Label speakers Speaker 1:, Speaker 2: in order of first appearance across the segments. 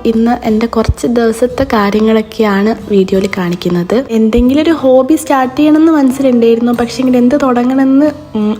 Speaker 1: ഇന്ന് എൻ്റെ കുറച്ച് ദിവസത്തെ കാര്യങ്ങളൊക്കെയാണ് വീഡിയോയിൽ കാണിക്കുന്നത്. എന്തെങ്കിലും ഒരു ഹോബി സ്റ്റാർട്ട് ചെയ്യണമെന്ന് മനസ്സിലുണ്ടായിരുന്നു, പക്ഷെ ഇങ്ങനെ എന്ത് തുടങ്ങണമെന്ന്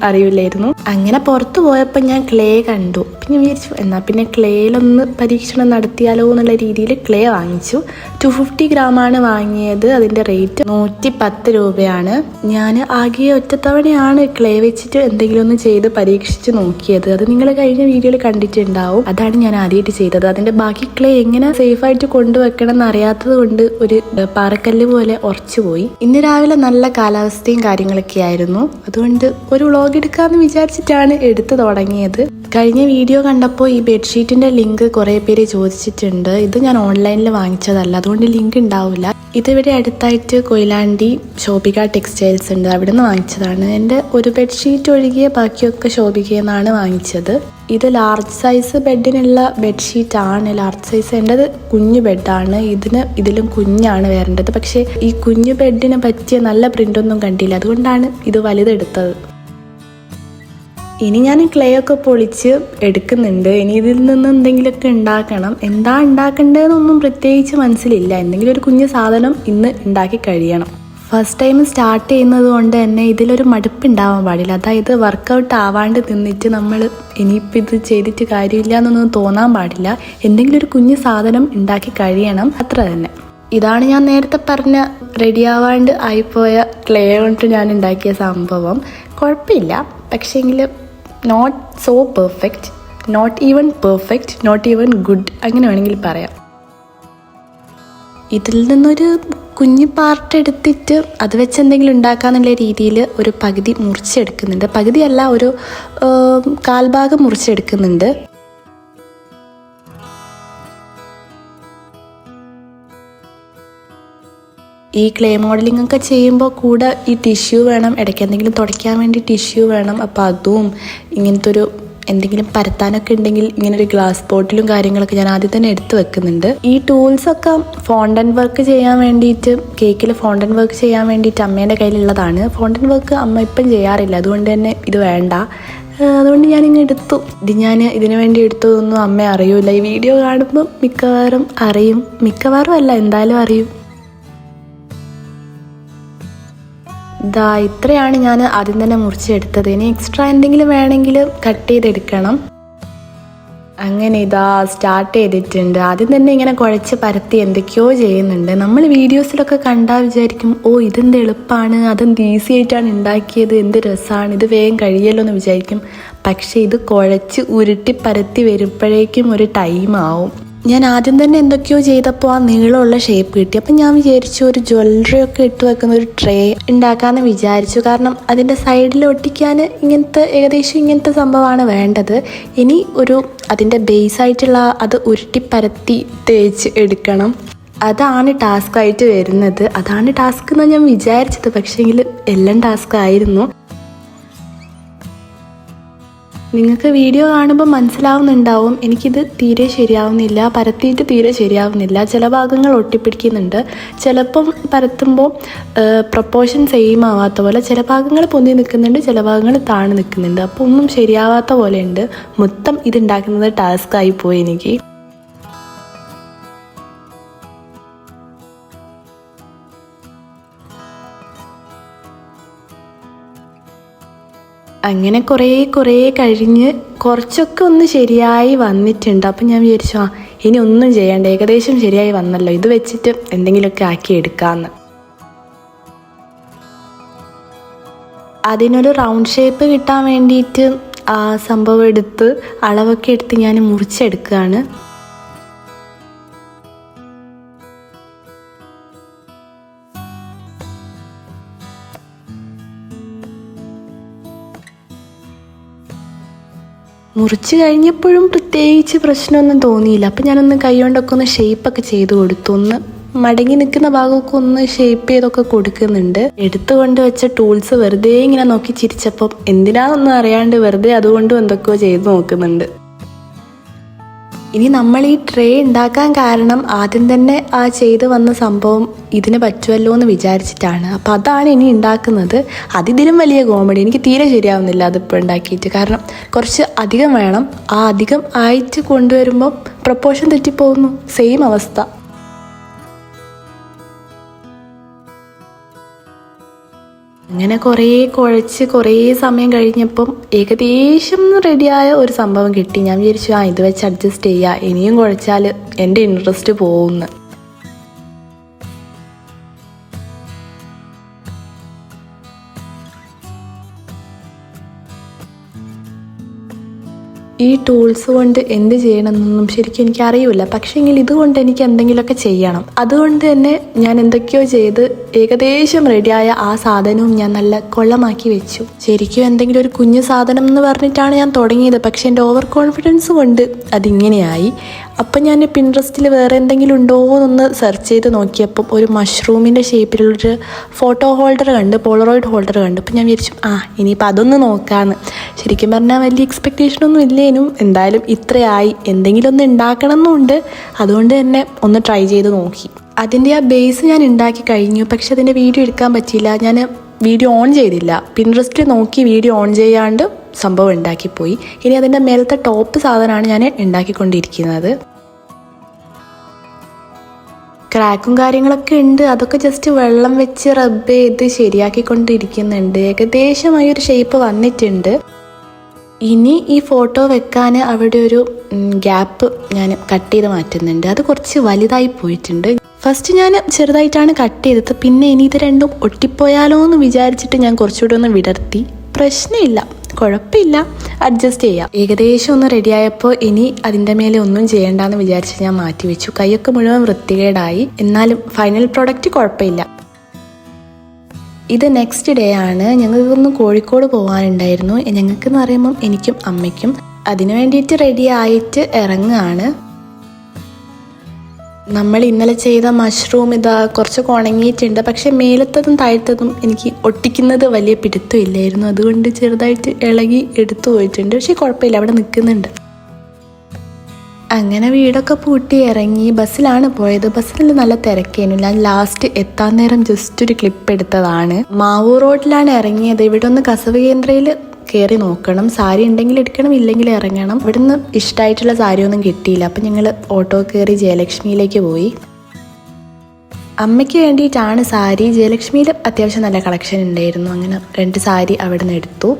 Speaker 1: അറിയില്ലായിരുന്നു. അങ്ങനെ പുറത്തു പോയപ്പോൾ ഞാൻ ക്ലേ കണ്ടു. പിന്നെ വിചാരിച്ചു എന്നാൽ പിന്നെ ക്ലേയിലൊന്ന് പരീക്ഷണം നടത്തിയാലോ എന്നുള്ള രീതിയിൽ ക്ലേ വാങ്ങിച്ചു. 250 ഗ്രാമാണ് വാങ്ങിയത്. അതിൻ്റെ റേറ്റ് 110 രൂപയാണ്. ഞാൻ ആകെ ഒറ്റത്തവണയാണ് ക്ലേ വെച്ചിട്ട് എന്തെങ്കിലും ഒന്ന് ചെയ്ത് പരീക്ഷിച്ച് നോക്കിയത്. അത് നിങ്ങൾ കഴിഞ്ഞ വീഡിയോയിൽ കണ്ടിട്ടുണ്ടാവും. അതാണ് ഞാൻ ആദ്യമായിട്ട് ചെയ്തത്. അതിൻ്റെ ബാക്കി ക്ലേ എങ്ങനെ സേഫായിട്ട് കൊണ്ടുവെക്കണം എന്ന് അറിയാത്തത് കൊണ്ട് ഒരു പാറക്കല്ല് പോലെ ഉറച്ചുപോയി. ഇന്ന് രാവിലെ നല്ല കാലാവസ്ഥയും കാര്യങ്ങളൊക്കെ ആയിരുന്നു. അതുകൊണ്ട് ഒരു വ്ളോഗ് എടുക്കാമെന്ന് വിചാരിച്ചിട്ടാണ് എടുത്തു തുടങ്ങിയത്. കഴിഞ്ഞ വീഡിയോ കണ്ടപ്പോൾ ഈ ബെഡ്ഷീറ്റിൻ്റെ ലിങ്ക് കുറേ പേര് ചോദിച്ചിട്ടുണ്ട്. ഇത് ഞാൻ ഓൺലൈനിൽ വാങ്ങിച്ചതല്ല, അതുകൊണ്ട് ലിങ്ക് ഉണ്ടാവില്ല. ഇതിവിടെ അടുത്തായിട്ട് കൊയിലാണ്ടി ശോഭിക ടെക്സ്റ്റൈൽസ് ഉണ്ട്, അവിടെ നിന്ന് വാങ്ങിച്ചതാണ്. എൻ്റെ ഒരു ബെഡ്ഷീറ്റ് ഒഴികെ ബാക്കിയൊക്കെ ശോഭികയിൽ നിന്നാണ് വാങ്ങിച്ചത്. ഇത് ലാർജ് സൈസ് ബെഡിനുള്ള ബെഡ്ഷീറ്റാണ്. ലാർജ് സൈസ് എൻ്റെത് കുഞ്ഞു ബെഡാണ്. ഇതിലും കുഞ്ഞാണ് വരേണ്ടത്. പക്ഷേ ഈ കുഞ്ഞു ബെഡിന് പറ്റിയ നല്ല പ്രിൻ്റൊന്നും കണ്ടില്ല, അതുകൊണ്ടാണ് ഇത് വലുതെടുത്തത്. ഇനി ഞാൻ ക്ലേ ഒക്കെ പൊളിച്ച് എടുക്കുന്നുണ്ട്. ഇനി ഇതിൽ നിന്ന് എന്തെങ്കിലുമൊക്കെ ഉണ്ടാക്കണം. എന്താ ഉണ്ടാക്കേണ്ടതെന്നൊന്നും പ്രത്യേകിച്ച് മനസ്സിലില്ല. എന്തെങ്കിലും ഒരു കുഞ്ഞു സാധനം ഇന്ന് ഉണ്ടാക്കി കഴിയണം. ഫസ്റ്റ് ടൈം സ്റ്റാർട്ട് ചെയ്യുന്നത് കൊണ്ട് തന്നെ ഇതിലൊരു മടുപ്പുണ്ടാവാൻ പാടില്ല. അതായത് വർക്കൗട്ട് ആവാണ്ട് നിന്നിട്ട് നമ്മൾ ഇനിയിപ്പോൾ ഇത് ചെയ്തിട്ട് കാര്യമില്ല എന്നൊന്നും തോന്നാൻ പാടില്ല. എന്തെങ്കിലും ഒരു കുഞ്ഞു സാധനം ഉണ്ടാക്കി കഴിയണം, അത്ര തന്നെ. ഇതാണ് ഞാൻ നേരത്തെ പറഞ്ഞ റെഡിയാവാണ്ട് ആയിപ്പോയ ക്ലേ കൊണ്ട് ഞാൻ ഉണ്ടാക്കിയ സംഭവം. കുഴപ്പമില്ല, പക്ഷേങ്കിൽ not so perfect, not even perfect, not even good, അങ്ങനെ വേണമെങ്കിൽ പറയാം. ഇതിൽ നിന്നൊരു കുഞ്ഞു പാർട്ട് എടുത്തിട്ട് അത് വെച്ച് എന്തെങ്കിലും ഉണ്ടാക്കാന്നുള്ള രീതിയിൽ ഒരു പകുതി മുറിച്ചെടുക്കുന്നുണ്ട്. പകുതിയല്ല, ഒരു കാൽഭാഗം മുറിച്ചെടുക്കുന്നുണ്ട്. ഈ ക്ലേ മോഡലിംഗ് ഒക്കെ ചെയ്യുമ്പോൾ കൂടെ ഈ ടിഷ്യൂ വേണം, ഇടയ്ക്ക് എന്തെങ്കിലും തുടയ്ക്കാൻ വേണ്ടി ടിഷ്യൂ വേണം. അപ്പോൾ അതും ഇങ്ങനത്തെ ഒരു എന്തെങ്കിലും പരത്താനൊക്കെ ഉണ്ടെങ്കിൽ ഇങ്ങനെ ഒരു ഗ്ലാസ് ബോട്ടിലും കാര്യങ്ങളൊക്കെ ഞാൻ ആദ്യം തന്നെ എടുത്ത് വെക്കുന്നുണ്ട്. ഈ ടൂൾസൊക്കെ ഫോണ്ടൻ വർക്ക് ചെയ്യാൻ വേണ്ടിയിട്ട്, കേക്കിൽ ഫോണ്ടൻ വർക്ക് ചെയ്യാൻ വേണ്ടിയിട്ട് അമ്മേൻ്റെ കയ്യിലുള്ളതാണ്. ഫോണ്ടൻ വർക്ക് അമ്മ ഇപ്പം ചെയ്യാറില്ല, അതുകൊണ്ട് തന്നെ ഇത് വേണ്ട. അതുകൊണ്ട് ഞാനിങ്ങ് എടുത്തു. ഞാൻ ഇതിനു വേണ്ടി എടുത്തതൊന്നും അമ്മ അറിയൂല. ഈ വീഡിയോ കാണുമ്പോൾ മിക്കവാറും അറിയും, മിക്കവാറും അല്ല എന്തായാലും അറിയും. ഇത്രയാണ് ഞാൻ ആദ്യം തന്നെ മുറിച്ചെടുത്തത്. ഇനി എക്സ്ട്രാ എന്തെങ്കിലും വേണമെങ്കിൽ കട്ട് ചെയ്തെടുക്കണം. അങ്ങനെ സ്റ്റാർട്ട് ചെയ്തിട്ടുണ്ട്. ആദ്യം തന്നെ ഇങ്ങനെ കുഴച്ച് പരത്തി എന്തൊക്കെയോ ചെയ്യുന്നുണ്ട്. നമ്മൾ വീഡിയോസിലൊക്കെ കണ്ടാൽ വിചാരിക്കും, ഓ ഇതെന്ത് എളുപ്പമാണ്, അതെന്ത് ഈസി ആയിട്ടാണ് ഉണ്ടാക്കിയത്, എന്ത് രസമാണ്, ഇത് വേഗം കഴിയല്ലോ എന്ന് വിചാരിക്കും. പക്ഷേ ഇത് കുഴച്ച് ഉരുട്ടി പരത്തി വരുമ്പോഴേക്കും ഒരു ടൈം ആവും. ഞാൻ ആദ്യം തന്നെ എന്തൊക്കെയോ ചെയ്തപ്പോൾ ആ നീളമുള്ള ഷേപ്പ് കിട്ടി. അപ്പം ഞാൻ വിചാരിച്ചു ഒരു ജ്വല്ലറി ഒക്കെ ഇട്ട് വെക്കുന്ന ഒരു ട്രേ ഉണ്ടാക്കാമെന്ന് വിചാരിച്ചു. കാരണം അതിൻ്റെ സൈഡിൽ ഒട്ടിക്കാൻ ഏകദേശം ഇങ്ങനത്തെ സംഭവമാണ് വേണ്ടത്. ഇനി അതിൻ്റെ ബേസായിട്ടുള്ള അത് ഉരുട്ടി പരത്തി തേച്ച് എടുക്കണം. അതാണ് ടാസ്ക് ആയിട്ട് വരുന്നത്. അതാണ് ടാസ്ക് എന്ന് ഞാൻ വിചാരിച്ചത്, പക്ഷേങ്കിൽ എല്ലാം ടാസ്ക് ആയിരുന്നു. നിങ്ങൾക്ക് വീഡിയോ കാണുമ്പോൾ മനസ്സിലാവുന്നുണ്ടാവും എനിക്കിത് തീരെ ശരിയാവുന്നില്ല, പരത്തിയിട്ട് തീരെ ശരിയാവുന്നില്ല. ചില ഭാഗങ്ങൾ ഒട്ടിപ്പിടിക്കുന്നുണ്ട്, ചിലപ്പം പരത്തുമ്പോൾ പ്രൊപ്പോർഷൻ സെയിം ആവാത്ത പോലെ ചില ഭാഗങ്ങൾ പൊന്തി നിൽക്കുന്നുണ്ട്, ചില ഭാഗങ്ങൾ താഴ്ന്നു നിൽക്കുന്നുണ്ട്. അപ്പോൾ ഒന്നും ശരിയാവാത്ത പോലെയുണ്ട്. മൊത്തം ഇതുണ്ടാക്കുന്നത് ടാസ്ക് ആയിപ്പോയി എനിക്ക്. അങ്ങനെ കുറേ കഴിഞ്ഞ് കുറച്ചൊക്കെ ഒന്ന് ശരിയായി വന്നിട്ടുണ്ട്. അപ്പം ഞാൻ വിചാരിച്ചു ഇനി ഒന്നും ചെയ്യണ്ട, ഏകദേശം ശരിയായി വന്നല്ലോ, ഇത് വെച്ചിട്ട് എന്തെങ്കിലുമൊക്കെ ആക്കി എടുക്കാമെന്ന്. അതിനൊരു റൗണ്ട് ഷേപ്പ് കിട്ടാൻ വേണ്ടിയിട്ട് ആ സംഭവം എടുത്ത് അളവൊക്കെ എടുത്ത് ഞാൻ മുറിച്ചെടുക്കുകയാണ്. മുറിച്ച് കഴിഞ്ഞപ്പോഴും പ്രത്യേകിച്ച് പ്രശ്നമൊന്നും തോന്നിയില്ല. അപ്പം ഞാനൊന്ന് കൈ കൊണ്ടൊക്കെ ഒന്ന് ഷേപ്പൊക്കെ ചെയ്ത് കൊടുത്തു. ഒന്ന് മടങ്ങി നിൽക്കുന്ന ഭാഗമൊക്കെ ഒന്ന് ഷേപ്പ് ചെയ്തൊക്കെ കൊടുക്കുന്നുണ്ട്. എടുത്തുകൊണ്ട് വെച്ച ടൂൾസ് വെറുതെ ഇങ്ങനെ നോക്കി ചിരിച്ചപ്പം എന്തിനാണെന്നൊന്നും അറിയാണ്ട് വെറുതെ അതുകൊണ്ടും എന്തൊക്കെയോ ചെയ്ത് നോക്കുന്നുണ്ട്. ഇനി നമ്മൾ ഈ ട്രേ ഉണ്ടാക്കാൻ കാരണം ആദ്യം തന്നെ ആ ചെയ്ത് വന്ന സംഭവം ഇതിന് പറ്റുമല്ലോ എന്ന് വിചാരിച്ചിട്ടാണ്. അപ്പം അതാണ് ഇനി ഉണ്ടാക്കുന്നത്. അതിതിലും വലിയ കോമഡി. എനിക്ക് തീരെ ശരിയാവുന്നില്ല അതിപ്പോൾ ഉണ്ടാക്കിയിട്ട്. കാരണം കുറച്ച് അധികം വേണം. ആ അധികം ആയിട്ട് കൊണ്ടുവരുമ്പോൾ പ്രപ്പോർഷൻ തെറ്റിപ്പോകുന്നു. സെയിം അവസ്ഥ. അങ്ങനെ കുറേ കുഴച്ച് കുറേ സമയം കഴിഞ്ഞപ്പം ഏകദേശം റെഡിയായ ഒരു സംഭവം കിട്ടി. ഞാൻ വിചാരിച്ചു ഇത് വെച്ച് അഡ്ജസ്റ്റ് ചെയ്യുക, ഇനിയും കുഴച്ചാൽ എൻ്റെ ഇൻട്രസ്റ്റ് പോകുന്നു. ഈ ടൂൾസ് കൊണ്ട് എന്ത് ചെയ്യണമെന്നൊന്നും ശരിക്കും എനിക്കറിയില്ല. പക്ഷേങ്കിൽ ഇതുകൊണ്ട് എനിക്ക് എന്തെങ്കിലുമൊക്കെ ചെയ്യണം. അതുകൊണ്ട് തന്നെ ഞാൻ എന്തൊക്കെയോ ചെയ്ത് ഏകദേശം റെഡിയായ ആ സാധനവും ഞാൻ നല്ല കൊള്ളമാക്കി വെച്ചു. ശരിക്കും എന്തെങ്കിലും ഒരു കുഞ്ഞു സാധനം എന്ന് പറഞ്ഞിട്ടാണ് ഞാൻ തുടങ്ങിയത്. പക്ഷെ എൻ്റെ ഓവർ കോൺഫിഡൻസ് കൊണ്ട് അതിങ്ങനെയായി. അപ്പം ഞാൻ പിൻട്രസ്റ്റിൽ വേറെ എന്തെങ്കിലും ഉണ്ടോ എന്നൊന്ന് സെർച്ച് ചെയ്ത് നോക്കിയപ്പം ഒരു മഷ്റൂമിൻ്റെ ഷേപ്പിലുള്ളൊരു ഫോട്ടോ ഹോൾഡർ കണ്ട്, പോളറോയിഡ് ഹോൾഡർ കണ്ട്. അപ്പം ഞാൻ വിചാരിച്ചു ഇനിയിപ്പോൾ അതൊന്ന് നോക്കാമെന്ന്. ശരിക്കും പറഞ്ഞാൽ വലിയ എക്സ്പെക്റ്റേഷനൊന്നും ഇല്ലേനും. എന്തായാലും ഇത്രയായി, എന്തെങ്കിലും ഒന്ന് ഉണ്ടാക്കണം എന്നുണ്ട്. അതുകൊണ്ട് തന്നെ ഒന്ന് ട്രൈ ചെയ്ത് നോക്കി. അതിൻ്റെ ആ ബേസ് ഞാൻ ഉണ്ടാക്കി കഴിഞ്ഞു. പക്ഷെ അതിൻ്റെ വീഡിയോ എടുക്കാൻ പറ്റിയില്ല. ഞാൻ വീഡിയോ ഓൺ ചെയ്തില്ല. പിൻട്രസ്റ്റിൽ നോക്കി വീഡിയോ ഓൺ ചെയ്യാണ്ട് സംഭവം ഉണ്ടാക്കിപ്പോയി. ഇനി അതിൻ്റെ മേലത്തെ ടോപ്പ് സാധനമാണ് ഞാൻ ഉണ്ടാക്കിക്കൊണ്ടിരിക്കുന്നത്. ക്രാക്കും കാര്യങ്ങളൊക്കെ ഉണ്ട്. അതൊക്കെ ജസ്റ്റ് വെള്ളം വെച്ച് റബ്ബ് ചെയ്ത് ശരിയാക്കിക്കൊണ്ടിരിക്കുന്നുണ്ട്. ഏകദേശമായി ഒരു ഷേപ്പ് വന്നിട്ടുണ്ട്. ഇനി ഈ ഫോട്ടോ വെക്കാൻ അവിടെ ഒരു ഗ്യാപ്പ് ഞാൻ കട്ട് ചെയ്ത് മാറ്റുന്നുണ്ട്. അത് കുറച്ച് വലുതായി പോയിട്ടുണ്ട്. ഫസ്റ്റ് ഞാൻ ചെറുതായിട്ടാണ് കട്ട് ചെയ്തത്. പിന്നെ ഇനി ഇത് രണ്ടും ഒട്ടിപ്പോയാലോ എന്ന് വിചാരിച്ചിട്ട് ഞാൻ കുറച്ചുകൂടി ഒന്ന് വിടർത്തി. പ്രശ്നമില്ല, കുഴപ്പമില്ല, അഡ്ജസ്റ്റ് ചെയ്യാം. ഏകദേശം ഒന്ന് റെഡിയായപ്പോൾ ഇനി അതിൻ്റെ മേലെ ഒന്നും ചെയ്യേണ്ടെന്ന് വിചാരിച്ച് ഞാൻ മാറ്റി വെച്ചു. കൈയൊക്കെ മുഴുവൻ വൃത്തികേടായി. എന്നാലും ഫൈനൽ പ്രോഡക്റ്റ് കുഴപ്പമില്ല. ഇത് നെക്സ്റ്റ് ഡേ ആണ്. ഞങ്ങൾക്കൊന്ന് കോഴിക്കോട് പോകാനുണ്ടായിരുന്നു. ഞങ്ങൾക്കെന്ന് പറയുമ്പം എനിക്കും അമ്മയ്ക്കും. അതിനു വേണ്ടിയിട്ട് റെഡി ആയിട്ട് ഇറങ്ങുകയാണ്. നമ്മൾ ഇന്നലെ ചെയ്ത മഷ്റൂം ഇതാ കുറച്ചൊക്കെ ഉണങ്ങിയിട്ടുണ്ട്. പക്ഷെ മേലത്തതും താഴത്തതും എനിക്ക് ഒട്ടിക്കുന്നത് വലിയ പിടുത്തമില്ലായിരുന്നു. അതുകൊണ്ട് ചെറുതായിട്ട് ഇളകി എടുത്തു പോയിട്ടുണ്ട്. പക്ഷെ കുഴപ്പമില്ല, അവിടെ നിൽക്കുന്നുണ്ട്. അങ്ങനെ വീടൊക്കെ പൂട്ടി ഇറങ്ങി. ബസ്സിലാണ് പോയത്. ബസ്സിൽ നല്ല തിരക്കേനു. ഞാൻ ലാസ്റ്റ് എത്താൻ നേരം ജസ്റ്റ് ഒരു ക്ലിപ്പ് എടുത്തതാണ്. മാവൂർ റോഡിലാണ് ഇറങ്ങിയത്. ഇവിടെ ഒന്ന് കസവ് കേന്ദ്രയിൽ കയറി നോക്കണം. സാരി ഉണ്ടെങ്കിൽ എടുക്കണം, ഇല്ലെങ്കിൽ ഇറങ്ങണം. ഇവിടുന്ന് ഇഷ്ടമായിട്ടുള്ള സാരിയൊന്നും കിട്ടിയില്ല. അപ്പം ഞങ്ങൾ ഓട്ടോ കയറി ജയലക്ഷ്മിയിലേക്ക് പോയി. അമ്മയ്ക്ക് വേണ്ടിയിട്ടാണ് സാരി. ജയലക്ഷ്മിയിൽ അത്യാവശ്യം നല്ല കളക്ഷൻ ഉണ്ടായിരുന്നു. അങ്ങനെ 2 സാരി അവിടെ നിന്ന് എടുത്തു.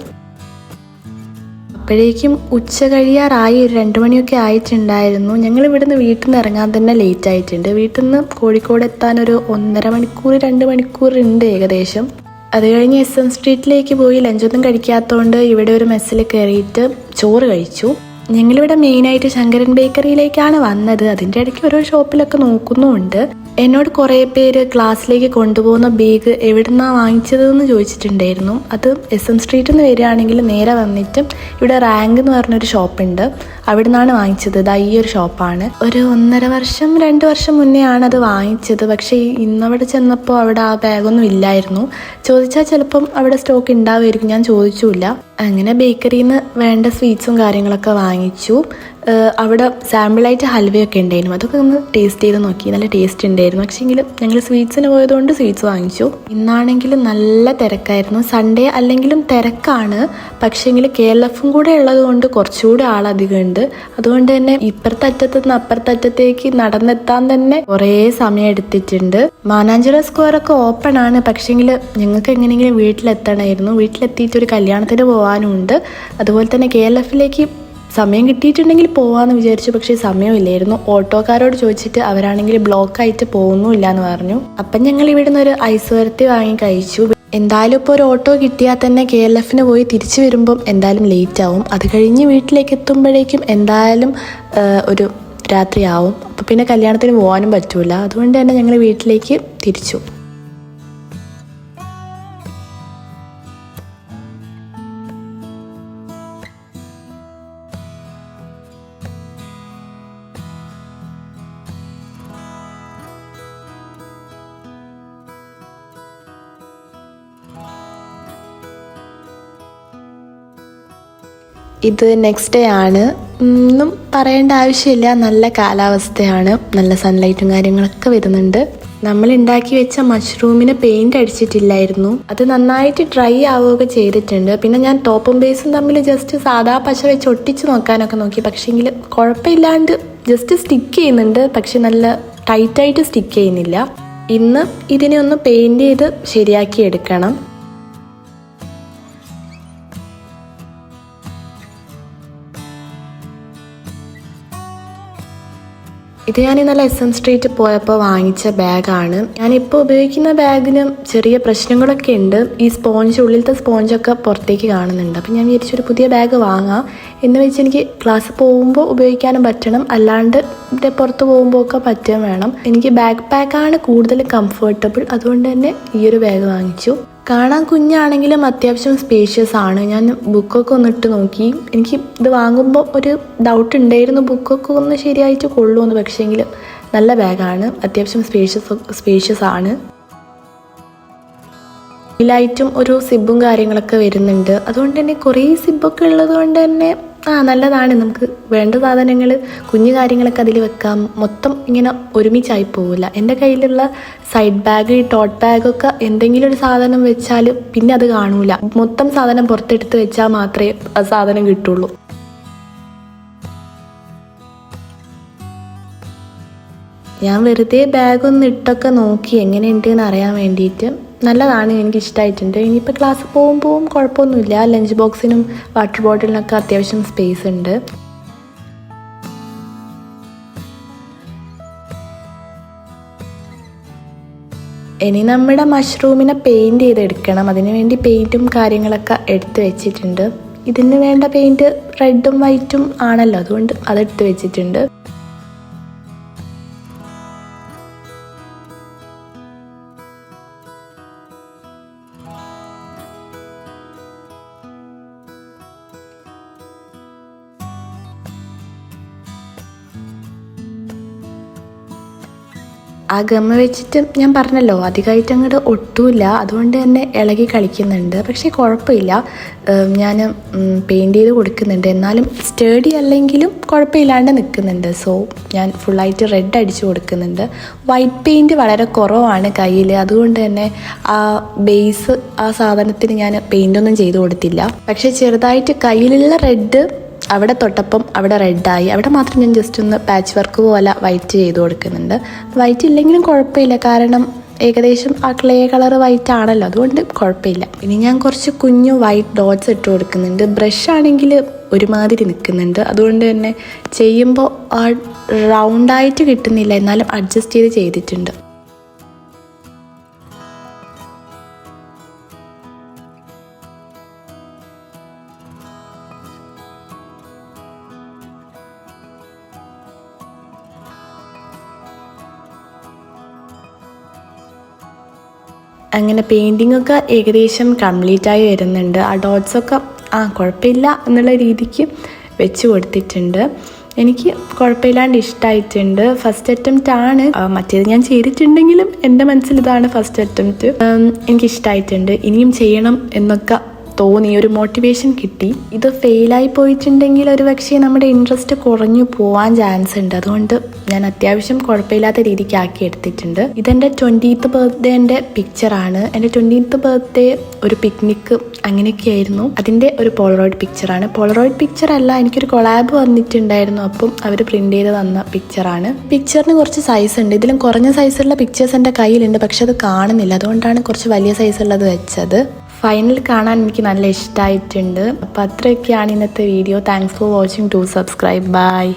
Speaker 1: അപ്പോഴേക്കും ഉച്ച കഴിയാറായി. ഒരു 2 മണിയൊക്കെ ആയിട്ടുണ്ടായിരുന്നു. ഞങ്ങൾ ഇവിടുന്ന് വീട്ടിൽ നിന്ന് ഇറങ്ങാൻ തന്നെ ലേറ്റ് ആയിട്ടുണ്ട്. വീട്ടിൽ നിന്ന് കോഴിക്കോട് എത്താൻ ഒരു 1.5 മണിക്കൂർ 2 മണിക്കൂർ ഉണ്ട് ഏകദേശം. അത് കഴിഞ്ഞ് SM സ്ട്രീറ്റിലേക്ക് പോയി. ലഞ്ചൊന്നും കഴിക്കാത്തതുകൊണ്ട് ഇവിടെ ഒരു മെസ്സിൽ കയറിയിട്ട് ചോറ് കഴിച്ചു. ഞങ്ങളിവിടെ മെയിനായിട്ട് ശങ്കരൻ ബേക്കറിയിലേക്കാണ് വന്നത്. അതിൻ്റെ ഇടയ്ക്ക് ഓരോ ഷോപ്പിലൊക്കെ നോക്കുന്നുമുണ്ട്. എന്നോട് കുറേ പേര് ക്ലാസ്സിലേക്ക് കൊണ്ടുപോകുന്ന ബാഗ് എവിടുന്നാണ് വാങ്ങിച്ചതെന്ന് ചോദിച്ചിട്ടുണ്ടായിരുന്നു. അത് SM സ്ട്രീറ്റിൽ നിന്ന് വരികയാണെങ്കിൽ നേരെ വന്നിട്ട് ഇവിടെ റാങ്ക് എന്ന് പറഞ്ഞൊരു ഷോപ്പുണ്ട്. അവിടെ നിന്നാണ് വാങ്ങിച്ചത്. ഇതാ ഈ ഒരു ഷോപ്പാണ്. ഒരു 1.5 വർഷം 2 വർഷം മുന്നേ ആണ് അത് വാങ്ങിച്ചത്. പക്ഷേ ഇന്നവിടെ ചെന്നപ്പോൾ അവിടെ ആ ബാഗൊന്നും ഇല്ലായിരുന്നു. ചോദിച്ചാൽ ചിലപ്പം അവിടെ സ്റ്റോക്ക് ഉണ്ടാവുമായിരിക്കും. ഞാൻ ചോദിച്ചില്ല. അങ്ങനെ ബേക്കറിയിൽ നിന്ന് വേണ്ട സ്വീറ്റ്സും കാര്യങ്ങളൊക്കെ വാങ്ങിച്ചു. അവിടെ സാമ്പിളായിട്ട് ഹൽവയൊക്കെ ഉണ്ടായിരുന്നു. അതൊക്കെ ഒന്ന് ടേസ്റ്റ് ചെയ്ത് നോക്കി. നല്ല ടേസ്റ്റ് ഉണ്ടായിരുന്നു. പക്ഷേങ്കിൽ ഞങ്ങൾ സ്വീറ്റ്സിന് പോയതുകൊണ്ട് സ്വീറ്റ്സ് വാങ്ങിച്ചു. ഇന്നാണെങ്കിൽ നല്ല തിരക്കായിരുന്നു. സൺഡേ അല്ലെങ്കിലും തിരക്കാണ്. പക്ഷേങ്കിൽ KLFും കൂടെ ഉള്ളത് കൊണ്ട് കുറച്ചുകൂടി ആളധികം ഉണ്ട്. അതുകൊണ്ട് തന്നെ ഇപ്പുറത്തെ അറ്റത്തു നിന്ന് അപ്പുറത്തെ അറ്റത്തേക്ക് നടന്നെത്താൻ തന്നെ കുറേ സമയം എടുത്തിട്ടുണ്ട്. മാനാഞ്ചിറ സ്ക്വയർ ഒക്കെ ഓപ്പൺ ആണ്. പക്ഷേങ്കിൽ ഞങ്ങൾക്ക് എങ്ങനെയെങ്കിലും വീട്ടിലെത്തണമായിരുന്നു. വീട്ടിലെത്തിയിട്ട് ഒരു കല്യാണത്തിന് പോകാനുണ്ട്. അതുപോലെ തന്നെ KLFിലേക്ക് സമയം കിട്ടിയിട്ടുണ്ടെങ്കിൽ പോവാന്ന് വിചാരിച്ചു. പക്ഷേ സമയമില്ലായിരുന്നു. ഓട്ടോക്കാരോട് ചോദിച്ചിട്ട് അവരാണെങ്കിൽ ബ്ലോക്കായിട്ട് പോകുന്നുമില്ല എന്ന് പറഞ്ഞു. അപ്പം ഞങ്ങൾ ഇവിടുന്ന് ഒരു ഐസ് വരത്തി വാങ്ങി കഴിച്ചു. എന്തായാലും ഇപ്പോൾ ഒരു ഓട്ടോ കിട്ടിയാൽ തന്നെ KLFിന് പോയി തിരിച്ചു വരുമ്പം എന്തായാലും ലേറ്റ് ആവും. അത് കഴിഞ്ഞ് വീട്ടിലേക്ക് എത്തുമ്പോഴേക്കും എന്തായാലും ഒരു രാത്രിയാവും. അപ്പം പിന്നെ കല്യാണത്തിന് പോകാനും പറ്റൂല. അതുകൊണ്ട് തന്നെ ഞങ്ങൾ വീട്ടിലേക്ക് തിരിച്ചു. ഇത് നെക്സ്റ്റ് ഡേ ആണ്. ഒന്നും പറയേണ്ട ആവശ്യമില്ല, നല്ല കാലാവസ്ഥയാണ്, നല്ല സൺലൈറ്റും കാര്യങ്ങളൊക്കെ വരുന്നുണ്ട്. നമ്മൾ ഉണ്ടാക്കി വെച്ച മഷ്റൂമിന് പെയിന്റ് അടിച്ചിട്ടില്ലായിരുന്നു, അത് നന്നായിട്ട് ഡ്രൈ ആവുകയൊക്കെ ചെയ്തിട്ടുണ്ട്. പിന്നെ ഞാൻ ടോപ്പും ബേസും തമ്മിൽ ജസ്റ്റ് സാധാ പശ വെച്ച് ഒട്ടിച്ച് നോക്കാനൊക്കെ നോക്കി, പക്ഷേങ്കിൽ കുഴപ്പമില്ലാണ്ട് ജസ്റ്റ് സ്റ്റിക്ക് ചെയ്യുന്നുണ്ട്, പക്ഷെ നല്ല ടൈറ്റായിട്ട് സ്റ്റിക്ക് ചെയ്യുന്നില്ല. ഇന്ന് ഇതിനെ ഒന്ന് പെയിന്റ് ചെയ്ത് ശരിയാക്കി എടുക്കണം. ഇത് ഞാൻ ഇന്നലെ SM സ്ട്രീറ്റ് പോയപ്പോൾ വാങ്ങിച്ച ബാഗാണ്. ഞാനിപ്പോൾ ഉപയോഗിക്കുന്ന ബാഗിന് ചെറിയ പ്രശ്നങ്ങളൊക്കെ ഉണ്ട്. ഈ ഉള്ളിലത്തെ സ്പോഞ്ചൊക്കെ പുറത്തേക്ക് കാണുന്നുണ്ട്. അപ്പം ഞാൻ വിചാരിച്ചൊരു പുതിയ ബാഗ് വാങ്ങാം എന്ന് വെച്ച് എനിക്ക് ക്ലാസ് പോകുമ്പോൾ ഉപയോഗിക്കാനും പറ്റണം, അല്ലാണ്ട് പുറത്ത് പോകുമ്പോൾ ഒക്കെ പറ്റുകയും വേണം. എനിക്ക് ബാക്ക് പാക്കാണ് കൂടുതൽ കംഫർട്ടബിൾ, അതുകൊണ്ട് തന്നെ ഈ ഒരു ബാഗ് വാങ്ങിച്ചു. കാണാൻ കുഞ്ഞാണെങ്കിലും അത്യാവശ്യം സ്പേഷ്യസ് ആണ്. ഞാൻ ബുക്കൊക്കെ ഒന്ന് ഇട്ട് നോക്കി. എനിക്ക് ഇത് വാങ്ങുമ്പോൾ ഒരു ഡൗട്ട് ഉണ്ടായിരുന്നു, ബുക്കൊക്കെ ഒന്ന് ശരിയായിട്ട് കൊള്ളുമെന്ന്. പക്ഷേങ്കിൽ നല്ല ബാഗാണ്, അത്യാവശ്യം സ്പേഷ്യസ് ആണ്. ഇതിലായിട്ടും ഒരു സിബും കാര്യങ്ങളൊക്കെ വരുന്നുണ്ട്. അതുകൊണ്ട് തന്നെ കുറേ സിബൊക്കെ ഉള്ളത് കൊണ്ട് തന്നെ നല്ലതാണ്. നമുക്ക് വേണ്ട സാധനങ്ങൾ, കുഞ്ഞു കാര്യങ്ങളൊക്കെ അതിൽ വെക്കാം. മൊത്തം ഇങ്ങനെ ഒരുമിച്ചായി പോവില്ല. എൻ്റെ കയ്യിലുള്ള സൈഡ് ബാഗ്, ടോട്ട് ബാഗൊക്കെ എന്തെങ്കിലും ഒരു സാധനം വെച്ചാൽ പിന്നെ അത് കാണൂല. മൊത്തം സാധനം പുറത്തെടുത്ത് വെച്ചാൽ മാത്രമേ ആ സാധനം കിട്ടുള്ളൂ. ഞാൻ വെറുതെ ബാഗൊന്ന് ഇട്ടൊക്കെ നോക്കി എങ്ങനെയുണ്ട് എന്ന് അറിയാൻ വേണ്ടിയിട്ട്. നല്ലതാണ്, എനിക്ക് ഇഷ്ടമായിട്ടുണ്ട്. ഇനിയിപ്പോൾ ക്ലാസ് പോകുമ്പോൾ കുഴപ്പമൊന്നുമില്ല. ലഞ്ച് ബോക്സിനും വാട്ടർ ബോട്ടിലിനൊക്കെ അത്യാവശ്യം സ്പേസ് ഉണ്ട്. ഇനി നമ്മുടെ മഷ്റൂമിനെ പെയിൻറ് ചെയ്തെടുക്കണം. അതിനു വേണ്ടി പെയിൻറ്റും കാര്യങ്ങളൊക്കെ എടുത്ത് വെച്ചിട്ടുണ്ട്. ഇതിന് വേണ്ട പെയിൻറ്റ് റെഡും വൈറ്റും ആണല്ലോ, അതുകൊണ്ട് അതെടുത്ത് വെച്ചിട്ടുണ്ട്. ആ ഗമ്മ വെച്ചിട്ട് ഞാൻ പറഞ്ഞല്ലോ അധികമായിട്ട് അങ്ങോട്ട് ഒട്ടുമില്ല, അതുകൊണ്ട് തന്നെ ഇളകി കളിക്കുന്നുണ്ട്. പക്ഷേ കുഴപ്പമില്ല, ഞാൻ പെയിൻറ്റ് ചെയ്ത് കൊടുക്കുന്നുണ്ട്. എന്നാലും സ്റ്റേഡി അല്ലെങ്കിലും കുഴപ്പമില്ലാണ്ട് നിൽക്കുന്നുണ്ട്. സോ ഞാൻ ഫുള്ളായിട്ട് റെഡ് അടിച്ച് കൊടുക്കുന്നുണ്ട്. വൈറ്റ് പെയിൻറ്റ് വളരെ കുറവാണ് കയ്യിൽ, അതുകൊണ്ട് തന്നെ ആ ബേസ് ആ സാധനത്തിന് ഞാൻ പെയിൻ്റൊന്നും ചെയ്ത് കൊടുത്തില്ല. പക്ഷേ ചെറുതായിട്ട് കയ്യിലുള്ള റെഡ് അവിടെ തൊട്ടപ്പം അവിടെ റെഡായി. അവിടെ മാത്രം ഞാൻ ജസ്റ്റ് ഒന്ന് പാച്ച് വർക്ക് പോലെ വൈറ്റ് ചെയ്ത് കൊടുക്കുന്നുണ്ട്. വൈറ്റ് ഇല്ലെങ്കിലും കുഴപ്പമില്ല, കാരണം ഏകദേശം ആ ക്ലേ കളർ വൈറ്റ് ആണല്ലോ, അതുകൊണ്ട് കുഴപ്പമില്ല. ഇനി ഞാൻ കുറച്ച് കുഞ്ഞു വൈറ്റ് ഡോട്ട്സ് ഇട്ട് കൊടുക്കുന്നുണ്ട്. ബ്രഷ് ആണെങ്കിൽ ഒരുമാതിരി നിൽക്കുന്നുണ്ട്, അതുകൊണ്ട് തന്നെ ചെയ്യുമ്പോൾ ആ റൗണ്ടായിട്ട് കിട്ടുന്നില്ല, എന്നാലും അഡ്ജസ്റ്റ് ചെയ്ത് ചെയ്തിട്ടുണ്ട്. അങ്ങനെ പെയിൻറ്റിങ്ങൊക്കെ ഏകദേശം കംപ്ലീറ്റായി വരുന്നുണ്ട്. ആ ഡോട്ട്സൊക്കെ കുഴപ്പമില്ല എന്നുള്ള രീതിക്ക് വെച്ച് കൊടുത്തിട്ടുണ്ട്. എനിക്ക് കുഴപ്പമില്ലാണ്ട് ഇഷ്ടമായിട്ടുണ്ട്. ഫസ്റ്റ് അറ്റംപ്റ്റ് ആണ്, മറ്റേത് ഞാൻ ചെയ്തിട്ടുണ്ടെങ്കിലും എൻ്റെ മനസ്സിൽ ഇതാണ് ഫസ്റ്റ് അറ്റംപ്റ്റ്. എനിക്കിഷ്ടമായിട്ടുണ്ട്. ഇനിയും ചെയ്യണം എന്നൊക്കെ തോന്നി, ഒരു മോട്ടിവേഷൻ കിട്ടി. ഇത് ഫെയിലായി പോയിട്ടുണ്ടെങ്കിൽ ഒരു പക്ഷേ നമ്മുടെ ഇൻട്രസ്റ്റ് കുറഞ്ഞു പോവാൻ ചാൻസ് ഉണ്ട്. അതുകൊണ്ട് ഞാൻ അത്യാവശ്യം കുഴപ്പമില്ലാത്ത രീതിക്ക് ആക്കി എടുത്തിട്ടുണ്ട്. ഇതെൻ്റെ 20th ബർത്ത്ഡേൻ്റെ പിക്ചറാണ്. എൻ്റെ 20th ബർത്ത്ഡേ ഒരു പിക്നിക്ക് അങ്ങനെയൊക്കെ ആയിരുന്നു. അതിൻ്റെ ഒരു പോളറോയിഡ് പിക്ചറാണ്. പോളറോയിഡ് പിക്ചർ അല്ല, എനിക്കൊരു കൊളാബ് വന്നിട്ടുണ്ടായിരുന്നു, അപ്പം അവർ പ്രിൻ്റ് ചെയ്ത് തന്ന പിക്ചറാണ്. പിക്ചറിന് കുറച്ച് സൈസ് ഉണ്ട്. ഇതിലും കുറഞ്ഞ സൈസുള്ള പിക്ചേഴ്സ് എൻ്റെ കയ്യിലുണ്ട്, പക്ഷെ അത് കാണുന്നില്ല, അതുകൊണ്ടാണ് കുറച്ച് വലിയ സൈസുള്ളത് വെച്ചത്. ഫൈനൽ കാണാൻ എനിക്ക് നല്ല ഇഷ്ടമായിട്ടുണ്ട്. അപ്പോൾ അത്രയൊക്കെയാണ് ഇന്നത്തെ video. Thanks for watching. To subscribe. By.